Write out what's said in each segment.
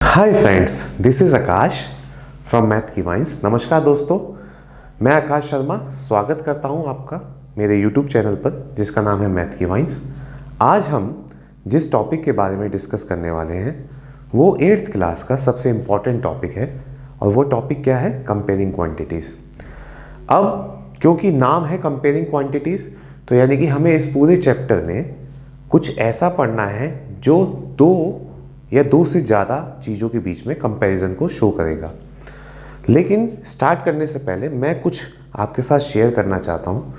Hi friends, this is Akash from math की wines. नमस्कार दोस्तों, मैं आकाश शर्मा स्वागत करता हूं आपका मेरे यूट्यूब चैनल पर जिसका नाम है मैथ की वाइन्स। आज हम जिस टॉपिक के बारे में डिस्कस करने वाले हैं वो 8th क्लास का सबसे इम्पॉर्टेंट टॉपिक है और वो टॉपिक क्या है? Comparing quantities. अब क्योंकि नाम है कंपेयरिंग क्वांटिटीज़ तो यानी कि हमें इस पूरे चैप्टर में कुछ ऐसा पढ़ना है जो दो से ज़्यादा चीज़ों के बीच में कंपैरिजन को शो करेगा। लेकिन स्टार्ट करने से पहले मैं कुछ आपके साथ शेयर करना चाहता हूँ।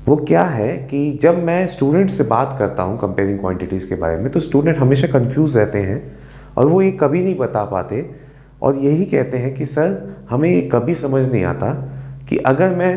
वो क्या है कि जब मैं स्टूडेंट से बात करता हूँ कंपेयरिंग क्वांटिटीज़ के बारे में तो स्टूडेंट हमेशा कंफ्यूज रहते हैं और वो ये कभी नहीं बता पाते और यही कहते हैं कि सर हमें ये कभी समझ नहीं आता कि अगर मैं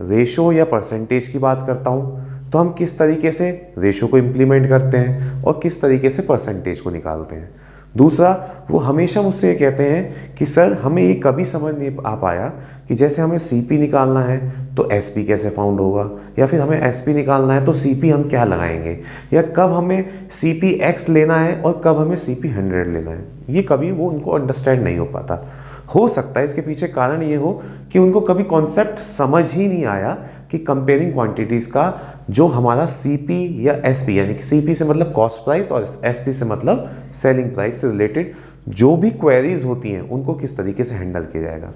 रेशो या परसेंटेज की बात करता हूँ तो हम किस तरीके से रेशो को इम्प्लीमेंट करते हैं और किस तरीके से परसेंटेज को निकालते हैं। दूसरा, वो हमेशा मुझसे ये कहते हैं कि सर हमें ये कभी समझ नहीं आ पाया कि जैसे हमें सीपी निकालना है तो एसपी कैसे फाउंड होगा, या फिर हमें एसपी निकालना है तो सीपी हम क्या लगाएंगे, या कब हमें सीपी एक्स लेना है और कब हमें सीपी 100 लेना है। ये कभी वो उनको अंडरस्टैंड नहीं हो पाता। हो सकता है इसके पीछे कारण ये हो कि उनको कभी कॉन्सेप्ट समझ ही नहीं आया कि कंपेयरिंग क्वांटिटीज़ का जो हमारा सीपी या एसपी, यानी कि सीपी से मतलब कॉस्ट प्राइस और एसपी से मतलब सेलिंग प्राइस से रिलेटेड जो भी क्वेरीज होती हैं उनको किस तरीके से हैंडल किया जाएगा।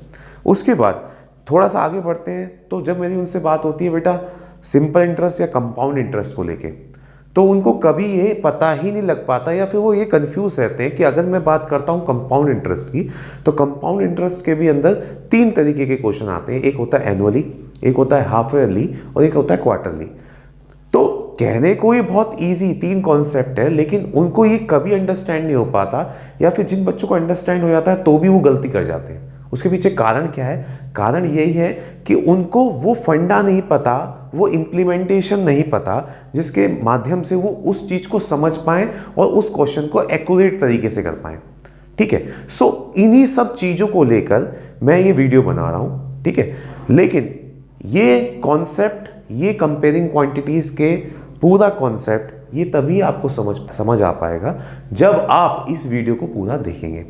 उसके बाद थोड़ा सा आगे बढ़ते हैं तो जब मेरी उनसे बात होती है बेटा सिंपल इंटरेस्ट या कंपाउंड इंटरेस्ट को लेके, तो उनको कभी ये पता ही नहीं लग पाता या फिर वो ये कंफ्यूज रहते हैं कि अगर मैं बात करता हूँ कंपाउंड इंटरेस्ट की तो कंपाउंड इंटरेस्ट के भी अंदर 3 तरीके के क्वेश्चन आते हैं। एक होता है एनुअली, एक होता है हाफ ईयरली और एक होता है क्वार्टरली। तो कहने को ये बहुत इजी 3 कॉन्सेप्ट है, लेकिन उनको ये कभी अंडरस्टैंड नहीं हो पाता, या फिर जिन बच्चों को अंडरस्टैंड हो जाता है तो भी वो गलती कर जाते हैं। उसके पीछे कारण क्या है? कारण यही है कि उनको वो फंडा नहीं पता, वो इम्प्लीमेंटेशन नहीं पता जिसके माध्यम से वो उस चीज़ को समझ पाएं और उस क्वेश्चन को एक्यूरेट तरीके से कर पाएं। ठीक है, सो इन्हीं सब चीज़ों को लेकर मैं ये वीडियो बना रहा हूँ। ठीक है, लेकिन ये कॉन्सेप्ट, ये कंपेयरिंग क्वांटिटीज़ के पूरा कॉन्सेप्ट ये तभी आपको समझ आ पाएगा जब आप इस वीडियो को पूरा देखेंगे।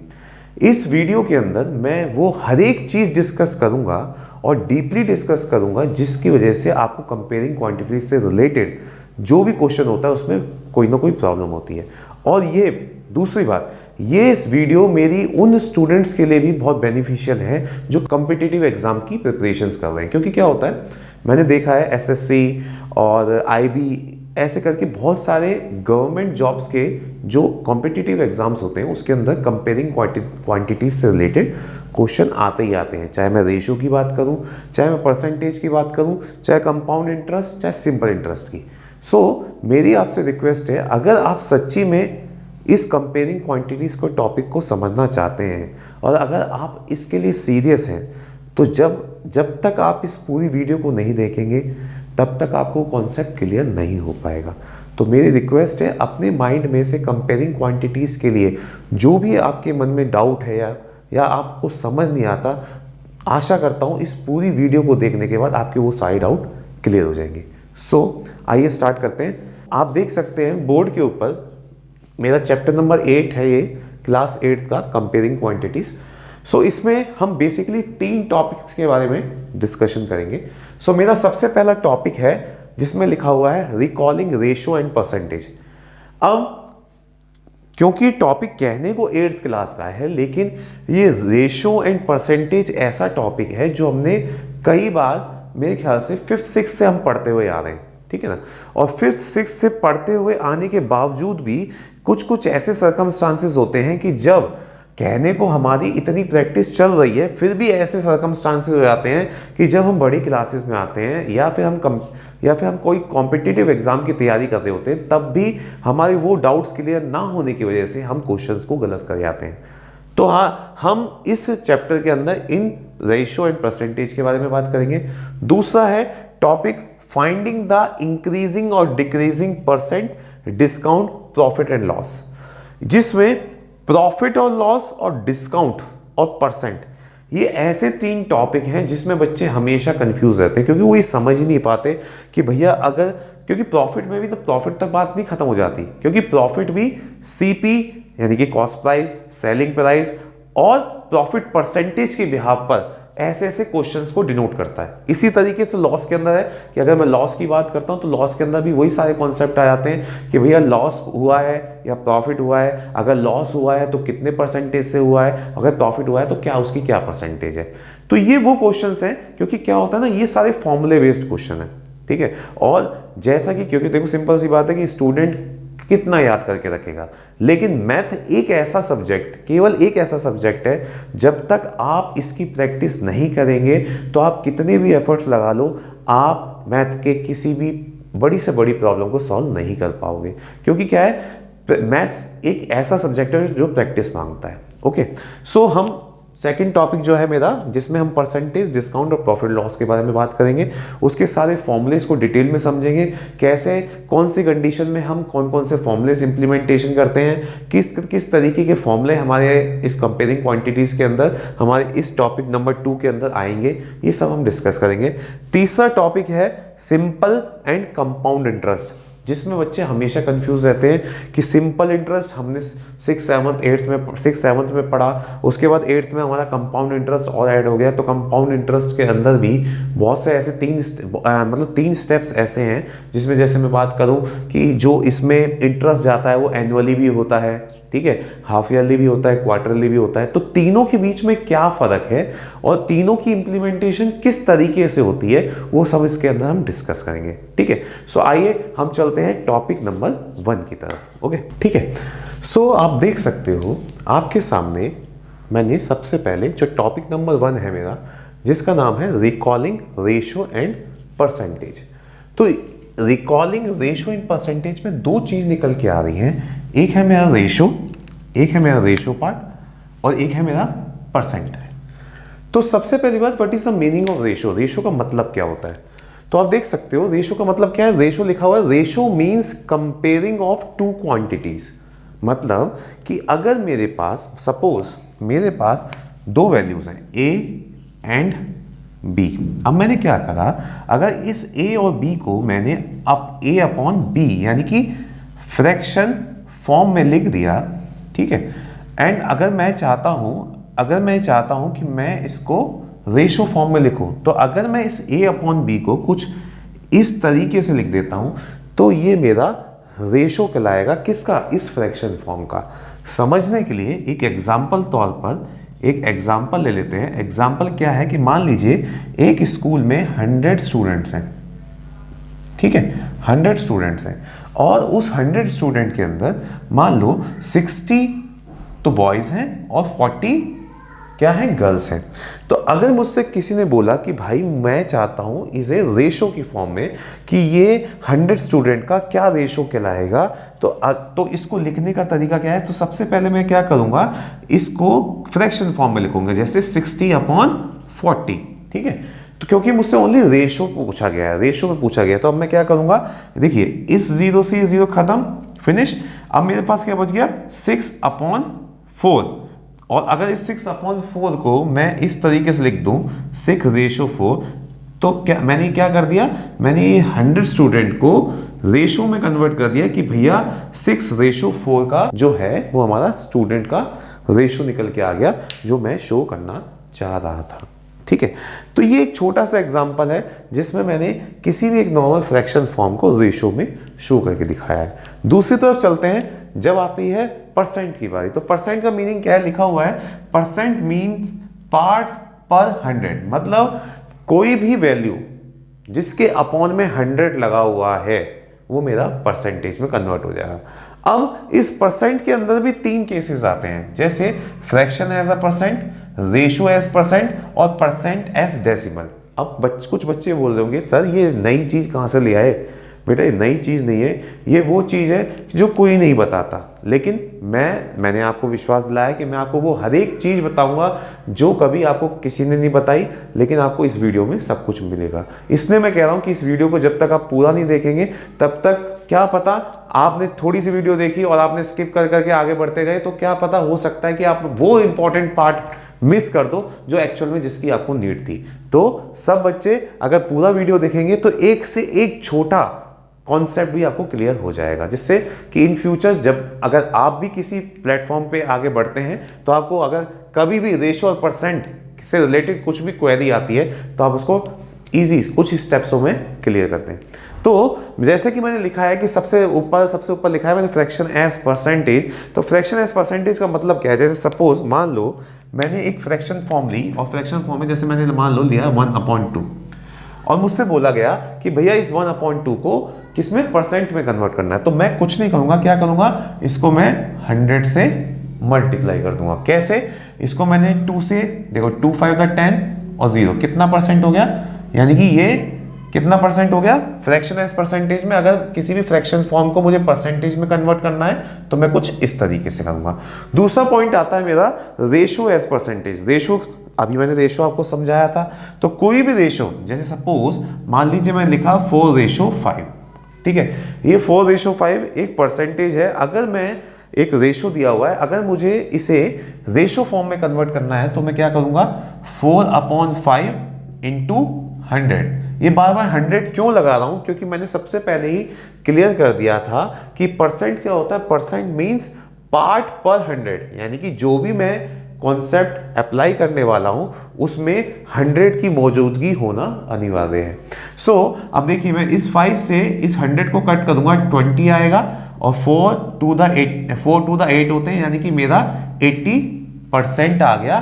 इस वीडियो के अंदर मैं वो हर एक चीज़ डिस्कस करूंगा और डीपली डिस्कस करूंगा जिसकी वजह से आपको कंपेयरिंग क्वांटिटीज से रिलेटेड जो भी क्वेश्चन होता है उसमें कोई ना कोई प्रॉब्लम होती है। और ये दूसरी बात, ये इस वीडियो मेरी उन स्टूडेंट्स के लिए भी बहुत बेनिफिशियल है जो कॉम्पिटिटिव एग्जाम की प्रिपरेशंस कर रहे हैं। क्योंकि क्या होता है, मैंने देखा है एसएससी और आईबी ऐसे करके बहुत सारे गवर्नमेंट जॉब्स के जो कॉम्पिटिटिव एग्जाम्स होते हैं उसके अंदर कंपेयरिंग क्वांटिटीज से रिलेटेड क्वेश्चन आते ही आते हैं। चाहे मैं रेशो की बात करूं, चाहे मैं परसेंटेज की बात करूं, चाहे कंपाउंड इंटरेस्ट, चाहे सिंपल इंटरेस्ट की। सो मेरी आपसे रिक्वेस्ट है, अगर आप सच्ची में इस कंपेयरिंग क्वांटिटीज़ को टॉपिक को समझना चाहते हैं और अगर आप इसके लिए सीरियस हैं तो जब तक आप इस पूरी वीडियो को नहीं देखेंगे तब तक आपको कॉन्सेप्ट क्लियर नहीं हो पाएगा। तो मेरी रिक्वेस्ट है, अपने माइंड में से कंपेयरिंग क्वांटिटीज़ के लिए जो भी आपके मन में डाउट है या आपको समझ नहीं आता, आशा करता हूँ इस पूरी वीडियो को देखने के बाद आपके वो सारे डाउट क्लियर हो जाएंगे। सो आइए स्टार्ट करते हैं। आप देख सकते हैं बोर्ड के ऊपर मेरा चैप्टर नंबर 8 है, ये क्लास 8 का कंपेयरिंग क्वांटिटीज़। सो इसमें हम बेसिकली 3 टॉपिक्स के बारे में डिस्कशन करेंगे। सो मेरा सबसे पहला टॉपिक है जिसमें लिखा हुआ है रिकॉलिंग रेशो एंड परसेंटेज। अब क्योंकि टॉपिक कहने को 8th क्लास का है, लेकिन ये रेशो एंड परसेंटेज ऐसा टॉपिक है जो हमने कई बार मेरे ख्याल से 5th 6th से हम पढ़ते हुए आ रहे हैं। ठीक है ना, और 5th 6th से पढ़ते हुए आने के बावजूद भी कुछ ऐसे सर्कमस्टांसेस होते हैं कि जब कहने को हमारी इतनी प्रैक्टिस चल रही है फिर भी ऐसे सर्कमस्टांसेस हो जाते हैं कि जब हम बड़ी क्लासेस में आते हैं या फिर हम कोई कॉम्पिटिटिव एग्जाम की तैयारी कर रहे होते हैं तब भी हमारे वो डाउट्स क्लियर ना होने की वजह से हम क्वेश्चंस को गलत कर जाते हैं। तो हाँ, हम इस चैप्टर के अंदर इन रेशो एंड परसेंटेज के बारे में बात करेंगे। दूसरा है टॉपिक फाइंडिंग द इंक्रीजिंग और decreasing percent discount profit and loss, जिसमें प्रॉफिट और लॉस और डिस्काउंट और परसेंट ये ऐसे 3 टॉपिक हैं जिसमें बच्चे हमेशा कंफ्यूज रहते हैं, क्योंकि वो ये समझ ही नहीं पाते कि भैया अगर, क्योंकि प्रॉफिट में भी तो प्रॉफिट तक बात नहीं खत्म हो जाती, क्योंकि प्रॉफिट भी सीपी यानी कि कॉस्ट प्राइस, सेलिंग प्राइस और प्रॉफिट परसेंटेज के बिहाफ पर ऐसे ऐसे क्वेश्चंस को डिनोट करता है। इसी तरीके से लॉस के अंदर है कि अगर मैं लॉस की बात करता हूं तो लॉस के अंदर भी वही सारे कॉन्सेप्ट आ जाते हैं कि भैया लॉस हुआ है या प्रॉफिट हुआ है, अगर लॉस हुआ है तो कितने परसेंटेज से हुआ है, अगर प्रॉफिट हुआ है तो क्या उसकी क्या परसेंटेज है। तो ये वो क्वेश्चंस हैं, क्योंकि क्या होता है ना, ये सारे फॉर्मूले बेस्ड क्वेश्चन है, ठीक है। और जैसा कि, क्योंकि देखो सिंपल सी बात है कि स्टूडेंट कितना याद करके रखेगा, लेकिन मैथ एक ऐसा सब्जेक्ट, केवल एक ऐसा सब्जेक्ट है, जब तक आप इसकी प्रैक्टिस नहीं करेंगे तो आप कितने भी एफर्ट्स लगा लो, आप मैथ के किसी भी बड़ी से बड़ी प्रॉब्लम को सॉल्व नहीं कर पाओगे। क्योंकि क्या है, मैथ्स एक ऐसा सब्जेक्ट है जो प्रैक्टिस मांगता है। ओके, सो हम सेकंड टॉपिक जो है मेरा, जिसमें हम परसेंटेज, डिस्काउंट और प्रॉफिट लॉस के बारे में बात करेंगे, उसके सारे फॉर्मूलेस को डिटेल में समझेंगे, कैसे कौन सी कंडीशन में हम कौन कौन से फॉर्मूलेस इंप्लीमेंटेशन करते हैं, किस किस तरीके के फॉर्मूले हमारे इस कंपेयरिंग क्वांटिटीज़ के अंदर, हमारे इस टॉपिक नंबर 2 के अंदर आएंगे, ये सब हम डिस्कस करेंगे। तीसरा टॉपिक है सिंपल एंड कंपाउंड इंटरेस्ट, जिसमें बच्चे हमेशा कंफ्यूज रहते हैं कि सिंपल इंटरेस्ट हमने 6th 7th में पढ़ा, उसके बाद 8th में हमारा कंपाउंड इंटरेस्ट और ऐड हो गया। तो कंपाउंड इंटरेस्ट के अंदर भी बहुत से ऐसे 3 स्टेप्स ऐसे हैं, जिसमें जैसे मैं बात करूं कि जो इसमें इंटरेस्ट जाता है वो एनुअली भी होता है, ठीक है, हाफ ईयरली भी होता है, क्वार्टरली भी होता है। तो तीनों के बीच में क्या फ़र्क है और तीनों की इंप्लीमेंटेशन किस तरीके से होती है, वो सब इसके अंदर हम डिस्कस करेंगे, ठीक है। सो आइए हम चलते हैं टॉपिक नंबर 1 की तरफ। ओके, ठीक है। सो आप देख सकते हो आपके सामने मैंने सबसे पहले जो टॉपिक नंबर 1 है मेरा, जिसका नाम है रिकॉलिंग रेशो एंड परसेंटेज। तो रिकॉलिंग रेशो एंड परसेंटेज में 2 चीज़ निकल के आ रही हैं, एक है मेरा रेशो पार्ट और एक है मेरा परसेंट है। तो सबसे पहली बात, what is the meaning of ratio, ratio का मतलब क्या होता है। तो आप देख सकते हो रेशो का मतलब क्या है, रेशो लिखा हुआ है, ratio means comparing of 2 quantities. मतलब कि अगर मेरे पास, सपोज मेरे पास 2 वैल्यूज हैं ए एंड बी। अब मैंने क्या करा, अगर इस ए और बी को मैंने अब ए अपॉन बी यानी कि फ्रैक्शन फॉर्म में लिख दिया, ठीक है। एंड अगर मैं चाहता हूं कि मैं इसको रेशो फॉर्म में लिखूं, तो अगर मैं इस a अपॉन बी को कुछ इस तरीके से लिख देता हूं तो ये मेरा रेशो कहलाएगा, किसका, इस फ्रैक्शन फॉर्म का। समझने के लिए एक एग्जाम्पल तौर पर एक एग्जाम्पल ले लेते हैं। एग्जाम्पल क्या है कि मान लीजिए एक स्कूल में 100 स्टूडेंट्स हैं, ठीक है, 100 स्टूडेंट्स हैं, और उस 100 स्टूडेंट के अंदर मान लो 60 तो बॉयज़ हैं और 40 क्या है, गर्ल्स हैं। तो अगर मुझसे किसी ने बोला कि भाई मैं चाहता हूं इसे रेशो की फॉर्म में कि ये 100 स्टूडेंट का क्या रेशो कहलाएगा, तो इसको लिखने का तरीका क्या है। तो सबसे पहले मैं क्या करूंगा, इसको फ्रैक्शन फॉर्म में लिखूंगा, जैसे 60/40, ठीक है। तो क्योंकि मुझसे ओनली रेशो पूछा गया है, रेशो में पूछा गया है, तो अब मैं क्या करूंगा, देखिए इस 0 से ये 0 खत्म, फिनिश। अब मेरे पास क्या बच गया, 6/4। और अगर इस 6/4 को मैं इस तरीके से लिख दूं 6/4, तो क्या मैंने क्या कर दिया, मैंने 100 स्टूडेंट को रेशो में कन्वर्ट कर दिया कि भैया 6/4 का जो है वो हमारा स्टूडेंट का रेशो निकल के आ गया, जो मैं शो करना चाह रहा था, ठीक है। तो ये एक छोटा सा एग्जांपल है जिसमें मैंने किसी भी एक नॉर्मल फ्रैक्शन फॉर्म को रेशो में शो करके दिखाया है। दूसरी तरफ चलते हैं, जब आती है परसेंट की बारी। तो परसेंट का मीनिंग क्या है, लिखा हुआ है परसेंट मीन पार्ट्स पर 100, मतलब कोई भी वैल्यू जिसके अपॉन में 100 लगा हुआ है वो मेरा परसेंटेज में कन्वर्ट हो जाएगा। अब इस परसेंट के अंदर भी 3 केसेस आते हैं, जैसे fraction as a percent, ratio as percent और परसेंट एज डेसिमल। अब कुछ बच्चे बोल रहे होंगे सर ये नई चीज कहां से ले आए। बेटा ये नई चीज नहीं है, ये वो चीज है जो कोई नहीं बताता, लेकिन मैंने आपको विश्वास दिलाया कि मैं आपको वो हर एक चीज़ बताऊंगा जो कभी आपको किसी ने नहीं बताई, लेकिन आपको इस वीडियो में सब कुछ मिलेगा। इसलिए मैं कह रहा हूँ कि इस वीडियो को जब तक आप पूरा नहीं देखेंगे तब तक क्या पता आपने थोड़ी सी वीडियो देखी और आपने स्किप कर करके आगे बढ़ते गए तो क्या पता हो सकता है कि आप वो इंपॉर्टेंट पार्ट मिस कर दो जो एक्चुअल में जिसकी आपको नीड थी। तो सब बच्चे अगर पूरा वीडियो देखेंगे तो एक से एक छोटा कॉन्सेप्ट भी आपको क्लियर हो जाएगा, जिससे कि इन फ्यूचर जब अगर आप भी किसी प्लेटफॉर्म पे आगे बढ़ते हैं तो आपको अगर कभी भी रेशो और परसेंट से रिलेटेड कुछ भी क्वेरी आती है तो आप उसको इजी कुछ स्टेप्सों में क्लियर करते हैं। तो जैसे कि मैंने लिखा है कि सबसे ऊपर लिखा है मैंने फ्रैक्शन एज परसेंटेज। तो फ्रैक्शन एज परसेंटेज का मतलब क्या है? जैसे सपोज मान लो मैंने एक फ्रैक्शन फॉर्म ली और फ्रैक्शन फॉर्म में जैसे मैंने मान लो लिया 1/2 और मुझसे बोला गया कि भैया इस 1/2 को किसमें परसेंट में कन्वर्ट करना है। तो मैं कुछ नहीं करूंगा, क्या करूंगा, इसको मैं 100 से मल्टीप्लाई कर दूंगा। कैसे? इसको मैंने 2 से देखो 2 5 10 और 0 कितना परसेंट हो गया, यानी कि ये कितना परसेंट हो गया फ्रैक्शन एज परसेंटेज में। अगर किसी भी फ्रैक्शन फॉर्म को मुझे परसेंटेज में कन्वर्ट करना है तो मैं कुछ इस तरीके से करूंगा। दूसरा पॉइंट आता है मेरा रेशो एज परसेंटेज। रेशो अभी मैंने रेशो आपको समझाया था। तो कोई भी रेशो, जैसे सपोज मान लीजिए मैं लिखा 4:5, ठीक है, ये 4:5 एक परसेंटेज है। अगर मैं एक रेशो दिया हुआ है, अगर मुझे इसे रेशो फॉर्म में कन्वर्ट करना है तो मैं क्या करूंगा 4/5 × 100। ये बार बार 100 क्यों लगा रहा हूं? क्योंकि मैंने सबसे पहले ही क्लियर कर दिया था कि परसेंट क्या होता है। परसेंट मींस पार्ट पर 100, यानी कि जो भी मैं कॉन्सेप्ट अप्लाई करने वाला हूं उसमें 100 की मौजूदगी होना अनिवार्य है। सो अब देखिए मैं इस 5 से इस 100 को कट करूंगा 20 आएगा और 4 to the 8 होते हैं, यानी कि मेरा 80% आ गया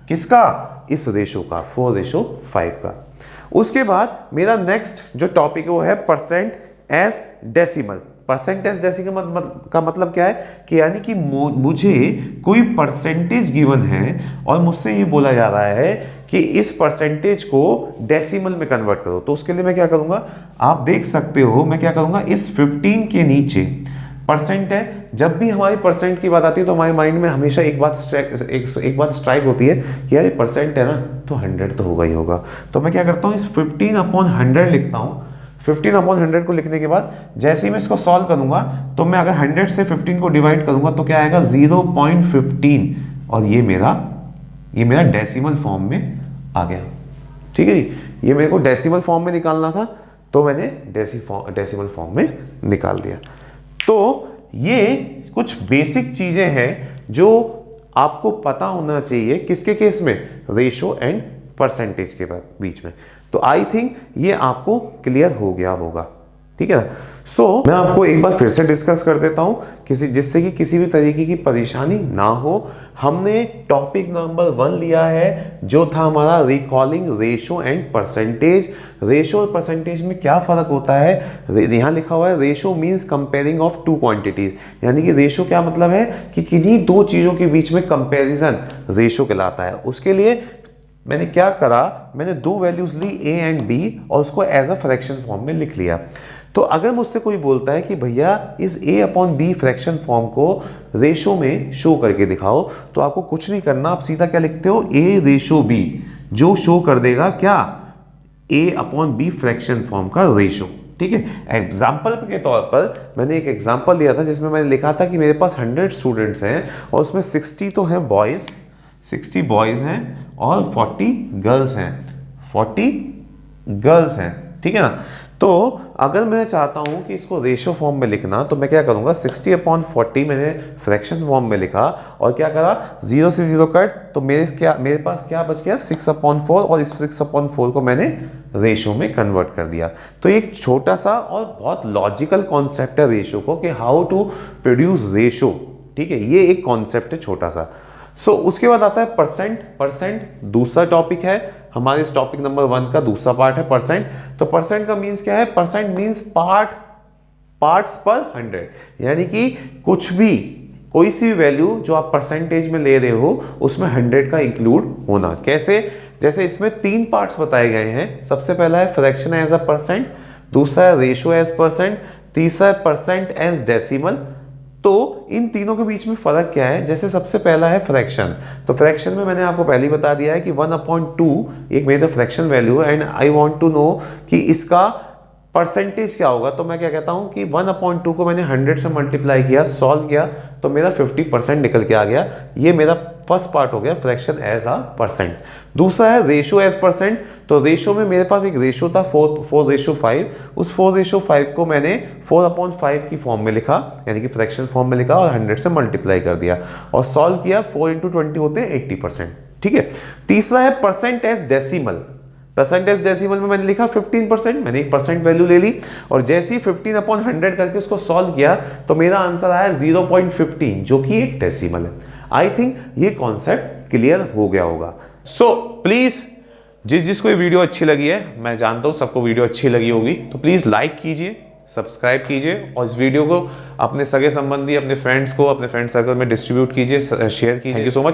किसका? इस रेशो का 4:5 का। उसके बाद मेरा नेक्स्ट जो टॉपिक है वो है percent as decimal. Percent as decimal का मतलब क्या है कि यानी कि मुझे कोई परसेंटेज गिवन है और मुझसे ये बोला जा रहा है कि इस परसेंटेज को डेसिमल में कन्वर्ट करो। तो उसके लिए मैं क्या करूंगा, आप देख सकते हो मैं क्या करूंगा, इस 15 के नीचे परसेंट है। जब भी हमारी परसेंट की बात आती है तो हमारे माइंड में हमेशा एक बात स्ट्राइक होती है कि यार ये परसेंट है ना तो 100 तो होगा ही होगा। तो मैं क्या करता हूँ इस 15/100 लिखता हूँ। 15/100 को लिखने के बाद जैसे ही मैं इसको सॉल्व करूंगा तो मैं अगर 100 से 15 को डिवाइड करूंगा तो क्या आएगा 0.15 और ये मेरा डेसिमल फॉर्म में आ गया। ठीक है जी, ये मेरे को डेसिमल फॉर्म में निकालना था तो मैंने डेसिमल फॉर्म में निकाल दिया। तो ये कुछ बेसिक चीजें हैं जो आपको पता होना चाहिए किसके केस में, रेशो एंड परसेंटेज के बीच में। तो आई थिंक ये आपको क्लियर हो गया होगा, ठीक है ना। सो मैं आपको एक बार फिर से डिस्कस कर देता हूं जिससे कि किसी भी तरीके की परेशानी ना हो। हमने टॉपिक नंबर 1 लिया है जो था हमारा recalling ratio and percentage. Ratio और परसेंटेज में क्या फर्क होता है, यहाँ लिखा हुआ है ratio means comparing of 2 quantities, यानी कि रेशो क्या मतलब है कि किन्हीं 2 चीजों के बीच में कंपेरिजन रेशो कहलाता है। उसके लिए मैंने क्या करा, मैंने 2 वैल्यूज ली A एंड B और उसको एज अ फ्रैक्शन फॉर्म में लिख लिया। तो अगर मुझसे कोई बोलता है कि भैया इस A/B फ्रैक्शन फॉर्म को रेशो में शो करके दिखाओ, तो आपको कुछ नहीं करना, आप सीधा क्या लिखते हो A/B, जो शो कर देगा क्या A/B फ्रैक्शन फॉर्म का रेशो। ठीक है, एग्जाम्पल के तौर पर मैंने एक एग्जाम्पल लिया था जिसमें मैंने लिखा था कि मेरे पास 100 स्टूडेंट्स हैं और उसमें 60 तो हैं बॉयज़, 60 बॉयज़ हैं और 40 गर्ल्स हैं, 40 गर्ल्स हैं, ठीक है ना। तो अगर मैं चाहता हूं कि इसको रेशो फॉर्म में लिखना तो मैं क्या करूंगा 60/40 मैंने फ्रैक्शन फॉर्म में लिखा और क्या करा 0 से 0 कट, तो मेरे पास क्या बच गया 6/4 और इस 6/4 को मैंने रेशो में कन्वर्ट कर दिया। तो एक छोटा सा और बहुत लॉजिकल कॉन्सेप्ट है रेशो को कि हाउ टू प्रोड्यूस रेशो, ठीक है, ये एक कॉन्सेप्ट है छोटा सा। सो उसके बाद आता है परसेंट दूसरा टॉपिक है हमारे इस टॉपिक नंबर 1 का दूसरा पार्ट है परसेंट। तो परसेंट का मीन्स क्या है, परसेंट मीन्स पार्ट्स पर 100, यानी कि कुछ भी कोई सी भी वैल्यू जो आप परसेंटेज में ले रहे हो उसमें 100 का इंक्लूड होना। कैसे, जैसे इसमें 3 पार्ट्स बताए गए हैं। सबसे पहला है फ्रैक्शन एज अ परसेंट, दूसरा है रेशो एज परसेंट, तीसरा है परसेंट एज डेसिमल, तो इन तीनों के बीच में फ़र्क क्या है? जैसे सबसे पहला है फ्रैक्शन। तो फ्रैक्शन में मैंने आपको पहले ही बता दिया है कि 1/2 एक मेरा फ्रैक्शन वैल्यू है and I want to know कि इसका परसेंटेज क्या होगा। तो मैं क्या कहता हूँ कि 1/2 को मैंने 100 से मल्टीप्लाई किया, सॉल्व किया, तो मेरा 50% निकल के आ गया। ये मेरा फर्स्ट पार्ट हो गया, फ्रैक्शन एज अ परसेंट। दूसरा है रेशो एज परसेंट। तो रेशो में मेरे पास एक रेशो था 4:5। उस 4:5 को मैंने 4/5 की फॉर्म में लिखा, यानी कि फ्रैक्शन फॉर्म में लिखा और 100 से मल्टीप्लाई कर दिया और सॉल्व किया। 4 × 20 होते हैं 80%। ठीक है। तीसरा है percent as decimal. Percentage decimal में मैंने लिखा 15%, मैंने एक परसेंट वैल्यू ले ली और जैसे ही 15/100 करके उसको सॉल्व किया तो मेरा आंसर आया 0.15, जो कि एक डेसिमल है। आई थिंक ये कॉन्सेप्ट क्लियर हो गया होगा। सो प्लीज जिसको ये वीडियो अच्छी लगी है, मैं जानता हूँ सबको वीडियो अच्छी लगी होगी, तो प्लीज लाइक कीजिए, सब्सक्राइब कीजिए और इस वीडियो को अपने सगे संबंधी, अपने फ्रेंड्स को, अपने फ्रेंड सर्कल में डिस्ट्रीब्यूट कीजिए, शेयर कीजिए। Thank you so much.